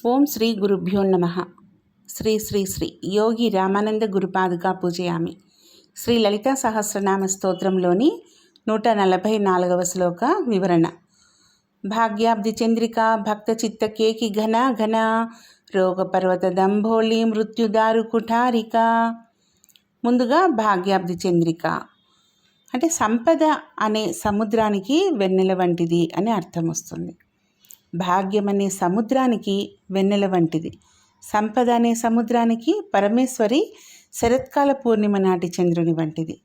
ఓం శ్రీ గురుభ్యో నమ. శ్రీ శ్రీ శ్రీ యోగి రామానంద గురుపాదుకా పూజయామి. శ్రీ లలితా సహస్రనామ స్తోత్రంలోని 144వ శ్లోక వివరణ. భాగ్యాబ్ది చంద్రిక భక్త చిత్త కేకి ఘన ఘన రోగ పర్వత దంభోళి మృత్యుదారు కుఠారిక. ముందుగా భాగ్యాబ్ది చంద్రిక అంటే సంపద అనే సముద్రానికి వెన్నెల వంటిది అని అర్థం వస్తుంది. భాగ్యం అనే సముద్రానికి వెన్నెల వంటిది, సంపద అనే సముద్రానికి పరమేశ్వరి శరత్కాల పూర్ణిమ నాటి చంద్రుని వంటిది.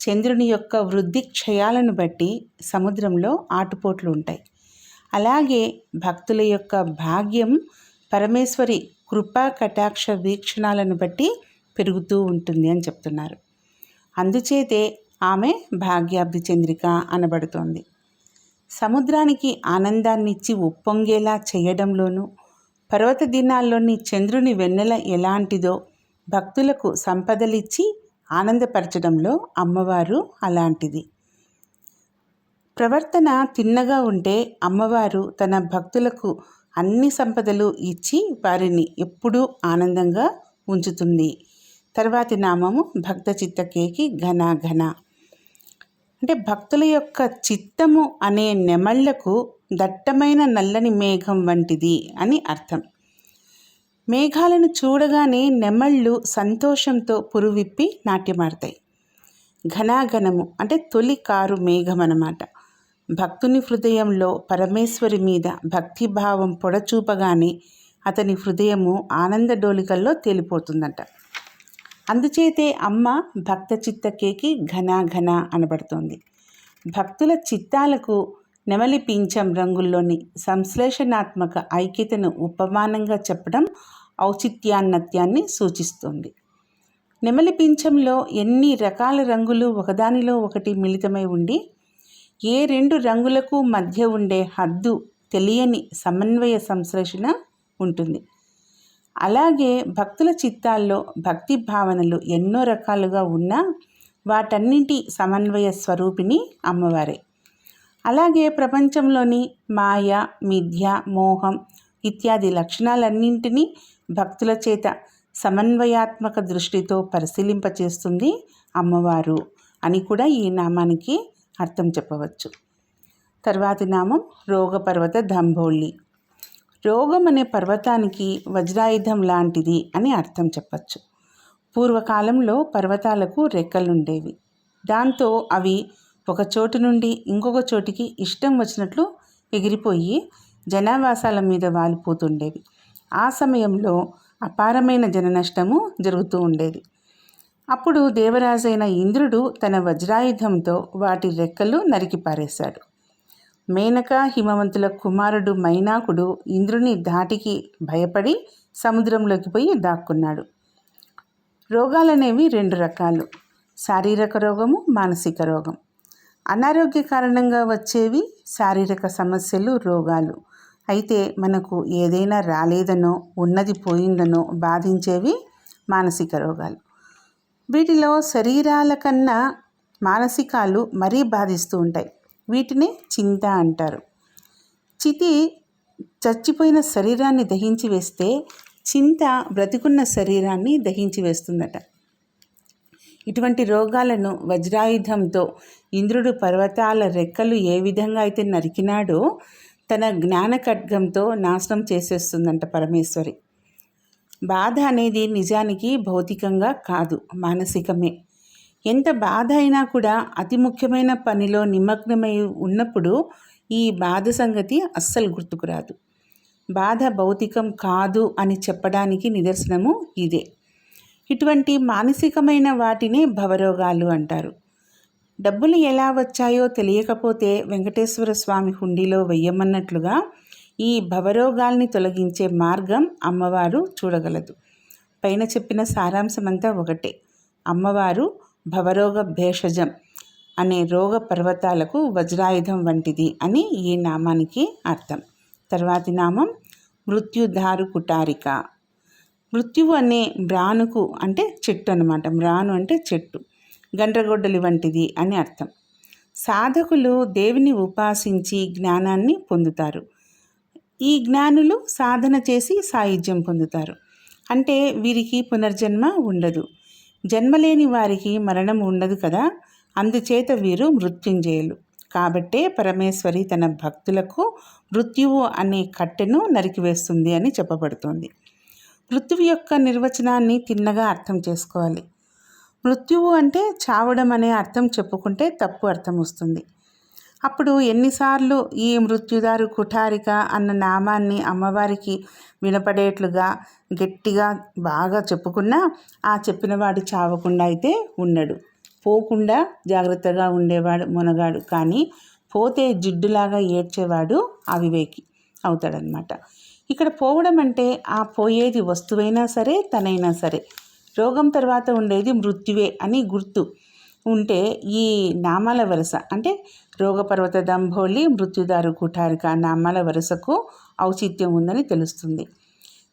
చంద్రుని యొక్క వృద్ధి క్షయాలను బట్టి సముద్రంలో ఆటుపోట్లు ఉంటాయి. అలాగే భక్తుల యొక్క భాగ్యం పరమేశ్వరి కృపా కటాక్ష వీక్షణాలను బట్టి పెరుగుతూ ఉంటుంది అని చెప్తున్నారు. అందుచేతే ఆమె భాగ్యాబ్ది చంద్రిక అనబడుతోంది. సముద్రానికి ఆనందాన్నిచ్చి ఉప్పొంగేలా చేయడంలోనూ, పర్వత దినాల్లోని చంద్రుని వెన్నెల ఎలాంటిదో భక్తులకు సంపదలిచ్చి ఆనందపరచడంలో అమ్మవారు అలాంటిది. ప్రవర్తన తిన్నగా ఉంటే అమ్మవారు తన భక్తులకు అన్ని సంపదలు ఇచ్చి వారిని ఎప్పుడూ ఆనందంగా ఉంచుతుంది. తర్వాతి నామము భక్త చిత్తకేకి ఘన ఘన అంటే భక్తుల యొక్క చిత్తము అనే నెమళ్లకు దట్టమైన నల్లని మేఘం వంటిది అని అర్థం. మేఘాలను చూడగానే నెమళ్ళు సంతోషంతో పురువిప్పి నాట్యమాడతాయి. ఘనాఘనము అంటే తొలి కారు మేఘం అన్నమాట. భక్తుని హృదయంలో పరమేశ్వరి మీద భక్తిభావం పొడచూపగానే అతని హృదయము ఆనంద డోలికల్లో తేలిపోతుందట. అందుచేతే అమ్మ భక్త చిత్తకేకి ఘన ఘన అనబడుతోంది. భక్తుల చిత్తాలకు నెమలి పింఛం రంగుల్లోని సంశ్లేషణాత్మక ఐక్యతను ఉపమానంగా చెప్పడం ఔచిత్యాన్నత్యాన్ని సూచిస్తుంది. నెమలి పింఛంలో ఎన్ని రకాల రంగులు ఒకదానిలో ఒకటి మిళితమై ఉండి ఏ రెండు రంగులకు మధ్య ఉండే హద్దు తెలియని సమన్వయ సంశ్లేషణ ఉంటుంది. అలాగే భక్తుల చిత్తాల్లో భక్తి భావనలు ఎన్నో రకాలుగా ఉన్నా వాటన్నింటి సమన్వయ స్వరూపిణి అమ్మవారే. అలాగే ప్రపంచంలోని మాయ, మిథ్య, మోహం ఇత్యాది లక్షణాలన్నింటినీ భక్తుల చేత సమన్వయాత్మక దృష్టితో పరిశీలింపచేస్తుంది అమ్మవారు అని కూడా ఈ నామానికి అర్థం చెప్పవచ్చు. తర్వాతి నామం రోగపర్వత దంభోళి. రోగం అనే పర్వతానికి వజ్రాయుధం లాంటిది అని అర్థం చెప్పచ్చు. పూర్వకాలంలో పర్వతాలకు రెక్కలుండేవి. దాంతో అవి ఒక చోటు నుండి ఇంకొక చోటికి ఇష్టం వచ్చినట్లు ఎగిరిపోయి జనావాసాల మీద వాలిపోతుండేవి. ఆ సమయంలో అపారమైన జననష్టము జరుగుతూ ఉండేది. అప్పుడు దేవరాజైన ఇంద్రుడు తన వజ్రాయుధంతో వాటి రెక్కలు నరికి పారేశాడు. మేనక హిమవంతుల కుమారుడు మైనాకుడు ఇంద్రుని ధాటికి భయపడి సముద్రంలోకి పోయి దాక్కున్నాడు. రోగాలనేవి రెండు రకాలు: శారీరక రోగము, మానసిక రోగం. అనారోగ్య కారణంగా వచ్చేవి శారీరక సమస్యలు, రోగాలు. అయితే మనకు ఏదైనా రాలేదనో ఉన్నది పోయిందనో బాధించేవి మానసిక రోగాలు. వీటిలో శరీరాల కన్నా మానసికాలు మరీ బాధిస్తూ ఉంటాయి. వీటినే చింత అంటారు. చితి చచ్చిపోయిన శరీరాన్ని దహించి వేస్తే చింత బ్రతికున్న శరీరాన్ని దహించి వేస్తుందట. ఇటువంటి రోగాలను వజ్రాయుధంతో ఇంద్రుడు పర్వతాల రెక్కలు ఏ విధంగా అయితే నరికినాడో తన జ్ఞాన ఖడ్గంతో నాశనం చేసేస్తుందంట పరమేశ్వరి. బాధ అనేది నిజానికి భౌతికంగా కాదు, మానసికమే. ఎంత బాధ అయినా కూడా అతి ముఖ్యమైన పనిలో నిమగ్నమై ఉన్నప్పుడు ఈ బాధ సంగతి అస్సలు గుర్తుకురాదు. బాధ భౌతికం కాదు అని చెప్పడానికి నిదర్శనము ఇదే. ఇటువంటి మానసికమైన వాటినే భవరోగాలు అంటారు. డబ్బులు ఎలా వచ్చాయో తెలియకపోతే వెంకటేశ్వర స్వామి హుండీలో వెయ్యమన్నట్లుగా ఈ భవరోగాల్ని తొలగించే మార్గం అమ్మవారు చూడగలదు. పైన చెప్పిన సారాంశమంతా ఒకటే. అమ్మవారు భవరోగ భేషజం అనే రోగ పర్వతాలకు వజ్రాయుధం వంటిది అని ఈ నామానికి అర్థం. తర్వాతి నామం మృత్యుదారు కుటారిక. మృత్యువు అనే మ్రానుకు అంటే చెట్టు అన్నమాట. మ్రాను అంటే చెట్టు, గండ్రగొడ్డలి వంటిది అని అర్థం. సాధకులు దేవిని ఉపాసించి జ్ఞానాన్ని పొందుతారు. ఈ జ్ఞానులు సాధన చేసి సాయుధ్యం పొందుతారు. అంటే వీరికి పునర్జన్మ ఉండదు. జన్మలేని వారికి మరణం ఉండదు కదా, అందుచేత వీరు మృత్యుంజయులు. కాబట్టే పరమేశ్వరి తన భక్తులకు మృత్యువు అనే కట్టెను నరికివేస్తుంది అని చెప్పబడుతోంది. మృత్యువు యొక్క నిర్వచనాన్ని తిన్నగా అర్థం చేసుకోవాలి. మృత్యువు అంటే చావడం అనే అర్థం చెప్పుకుంటే తప్పు అర్థం వస్తుంది. అప్పుడు ఎన్నిసార్లు ఈ మృత్యుదారు కుఠారిక అన్న నామాన్ని అమ్మవారికి వినపడేట్లుగా గట్టిగా బాగా చెప్పుకున్నా ఆ చెప్పినవాడు చావకుండా అయితే ఉండడు. పోకుండా జాగ్రత్తగా ఉండేవాడు మునగాడు. కానీ పోతే జిడ్డులాగా ఏడ్చేవాడు అవివేకి అవుతాడనమాట. ఇక్కడ పోవడం అంటే ఆ పోయేది వస్తువైనా సరే తనైనా సరే. రోగం తర్వాత ఉండేది మృత్యువే అని గుర్తు ఉంటే ఈ నామాల వరుస అంటే రోగపర్వత దంభోళి మృత్యుదారు కుఠారిక నామాల వరుసకు ఔచిత్యం ఉందని తెలుస్తుంది.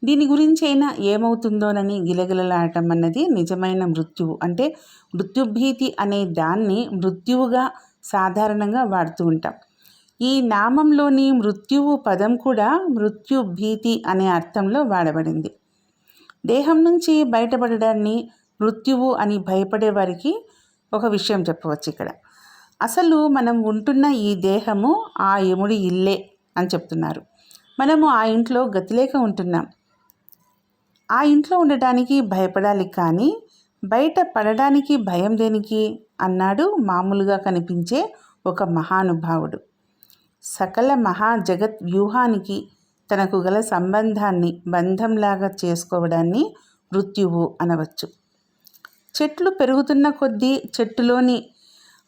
దీని గురించి అయినా ఏమవుతుందోనని గిలగిలలాడటం అన్నది నిజమైన మృత్యువు. అంటే మృత్యుభీతి అనే దాన్ని మృత్యువుగా సాధారణంగా వాడుతూ ఉంటాం. ఈ నామంలోని మృత్యువు పదం కూడా మృత్యుభీతి అనే అర్థంలో వాడబడింది. దేహం నుంచి బయటపడడాన్ని మృత్యువు అని భయపడే వారికి ఒక విషయం చెప్పవచ్చు. ఇక్కడ అసలు మనం ఉంటున్న ఈ దేహము ఆ యముడి ఇల్లే అని చెప్తున్నారు. మనము ఆ ఇంట్లో గతిలేక ఉంటున్నాం. ఆ ఇంట్లో ఉండటానికి భయపడాలి, కానీ బయట పడడానికి భయం దేనికి అన్నాడు మామూలుగా కనిపించే ఒక మహానుభావుడు. సకల మహాజగత్ వ్యూహానికి తనకు గల సంబంధాన్ని బంధంలాగా చేసుకోవడాన్ని మృత్యువు అనవచ్చు. చెట్లు పెరుగుతున్న కొద్దీ చెట్టులోని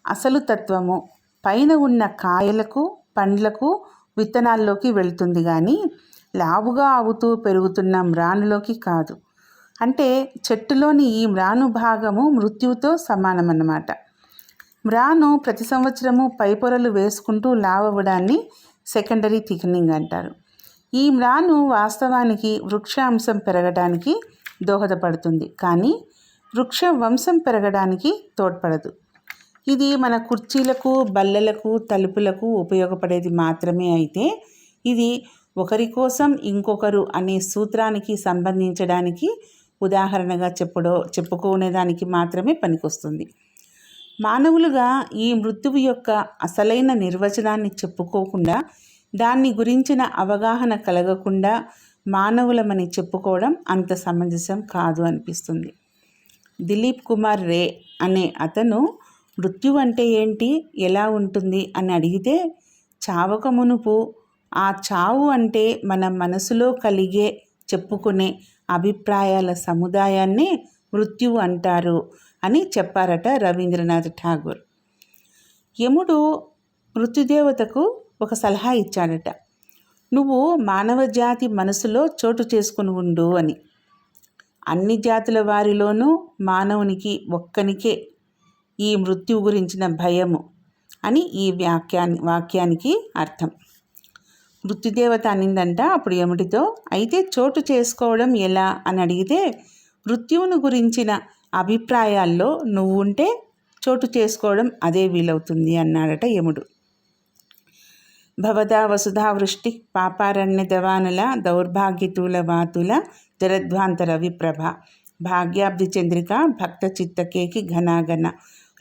అసలు తత్వము పైన ఉన్న కాయలకు పండ్లకు విత్తనాల్లోకి వెళ్తుంది, కానీ లావుగా అవుతూ పెరుగుతున్న మ్రానులోకి కాదు. అంటే చెట్టులోని ఈ మ్రాను భాగము మృత్యువుతో సమానమన్నమాట. మ్రాను ప్రతి సంవత్సరము పైపొరలు వేసుకుంటూ లావవ్వడాన్ని సెకండరీ థిక్నింగ్ అంటారు. ఈ మ్రాను వాస్తవానికి వృక్షాంశం పెరగడానికి దోహదపడుతుంది, కానీ వృక్ష వంశం పెరగడానికి తోడ్పడదు. ఇది మన కుర్చీలకు బల్లలకు తలుపులకు ఉపయోగపడేది మాత్రమే అయితే, ఇది ఒకరి కోసం ఇంకొకరు అనే సూత్రానికి సంబంధించడానికి ఉదాహరణగా చెప్పుకునేదానికి మాత్రమే పనికొస్తుంది. మానవులుగా ఈ మృత్యువు యొక్క అసలైన నిర్వచనాన్ని చెప్పుకోకుండా, దాన్ని గురించిన అవగాహన కలగకుండా మానవులమని చెప్పుకోవడం అంత సమంజసం కాదు అనిపిస్తుంది. దిలీప్ కుమార్ రే అనే అతను మృత్యు అంటే ఏంటి, ఎలా ఉంటుంది అని అడిగితే, చావక మునుపు ఆ చావు అంటే మన మనసులో కలిగే చెప్పుకునే అభిప్రాయాల సముదాయాన్నే మృత్యువు అంటారు అని చెప్పారట రవీంద్రనాథ్ ఠాగూర్. యముడు మృత్యుదేవతకు ఒక సలహా ఇచ్చాడట, నువ్వు మానవ జాతి మనసులో చోటు చేసుకుని ఉండు అని. అన్ని జాతుల వారిలోనూ మానవునికి ఒక్కనికే ఈ మృత్యువు గురించిన భయము అని ఈ వాక్యానికి అర్థం. మృత్యుదేవత అనిందంట అప్పుడు యముడితో, అయితే చోటు చేసుకోవడం ఎలా అని అడిగితే, మృత్యువును గురించిన అభిప్రాయాల్లో నువ్వు ఉంటే చోటు చేసుకోవడం అదే వీలవుతుంది అన్నాడట యముడు. భవదా వసుధావృష్టి పాపారణ్య దవానల దౌర్భాగ్యతూల వాతుల జరధ్వాంతర విప్రభ భాగ్యాబ్ది చంద్రిక భక్త చిత్తకేకి ఘనాఘన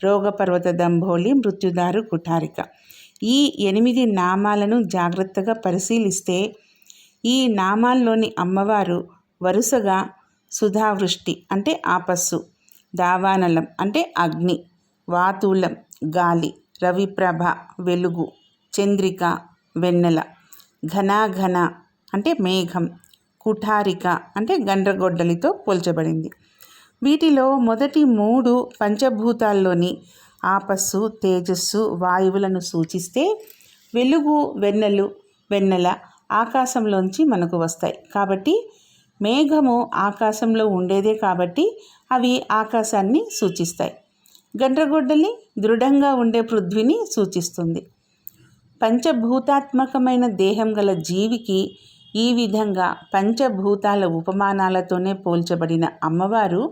రోగపర్వత దంభోళి మృత్యుదారు కుఠారిక. ఈ 8 నామాలను జాగ్రత్తగా పరిశీలిస్తే ఈ నామాల్లోని అమ్మవారు వరుసగా సుధావృష్టి అంటే ఆపస్సు, దావానలం అంటే అగ్ని, వాతూలం గాలి, రవిప్రభ వెలుగు, చంద్రిక వెన్నెల, ఘనాఘన అంటే మేఘం, కుఠారిక అంటే గండ్రగొడ్డలితో పోల్చబడింది. వీటిలో మొదటి 3 పంచభూతాల్లోని ఆపస్సు, తేజస్సు, వాయువులను సూచిస్తే, వెలుగు, వెన్నెల ఆకాశంలోంచి మనకు వస్తాయి. కాబట్టి మేఘము ఆకాశంలో ఉండేదే కాబట్టి అవి ఆకాశాన్ని సూచిస్తాయి. గండ్రగొడ్డలి దృఢంగా ఉండే పృథ్వీని సూచిస్తుంది. పంచభూతాత్మకమైన దేహం గల జీవికి ఈ విధంగా పంచభూతాల ఉపమానాలతోనే పోల్చబడిన అమ్మవారు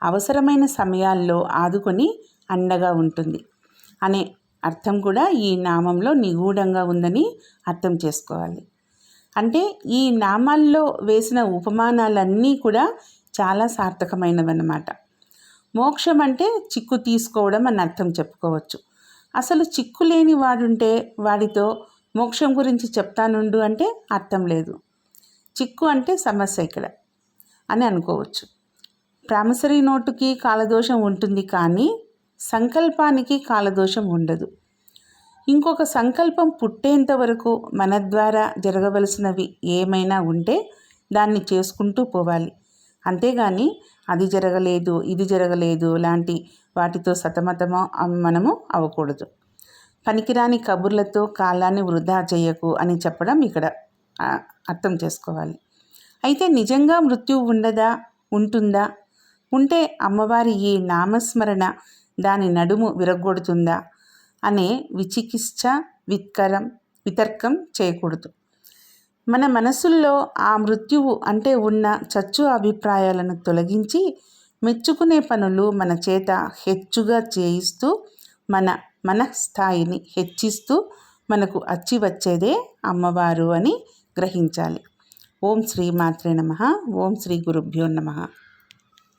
అవసరమైన సమయాల్లో ఆదుకొని అండగా ఉంటుంది అనే అర్థం కూడా ఈ నామంలో నిగూఢంగా ఉందని అర్థం చేసుకోవాలి. అంటే ఈ నామాల్లో వేసిన ఉపమానాలన్నీ కూడా చాలా సార్థకమైనవన్నమాట. మోక్షం అంటే చిక్కు తీసుకోవడం అని అర్థం చెప్పుకోవచ్చు. అసలు చిక్కు లేని వాడుంటే వాడితో మోక్షం గురించి చెప్తానుండు అంటే అర్థం లేదు. చిక్కు అంటే సమస్య ఇక్కడ అని అనుకోవచ్చు. ప్రామిసరీ నోటుకి కాలదోషం ఉంటుంది, కానీ సంకల్పానికి కాలదోషం ఉండదు. ఇంకొక సంకల్పం పుట్టేంత వరకు మన ద్వారా జరగవలసినవి ఏమైనా ఉంటే దాన్ని చేసుకుంటూ పోవాలి. అంతేగాని అది జరగలేదు, ఇది జరగలేదు లాంటి వాటితో సతమతము మనము అవ్వకూడదు. పనికిరాని కబుర్లతో కాలాన్ని వృధా చేయకు అని చెప్పడం ఇక్కడ అర్థం చేసుకోవాలి. అయితే నిజంగా మృత్యువు ఉండదా, ఉంటుందా, ఉంటే అమ్మవారి ఈ నామస్మరణ దాని నడుము విరగొడుతుందా అనే విచికిత్స వితర్కం చేయకూడదు. మన మనసుల్లో ఆ మృత్యువు అంటే ఉన్న చచ్చు అభిప్రాయాలను తొలగించి మెచ్చుకునే పనులు మన చేత హెచ్చుగా చేయిస్తూ మన మనస్థాయిని హెచ్చిస్తూ మనకు అచ్చి వచ్చేదే అమ్మవారు అని గ్రహించాలి. ఓం శ్రీ మాత్రే నమః. ఓం శ్రీ గురుభ్యో నమః.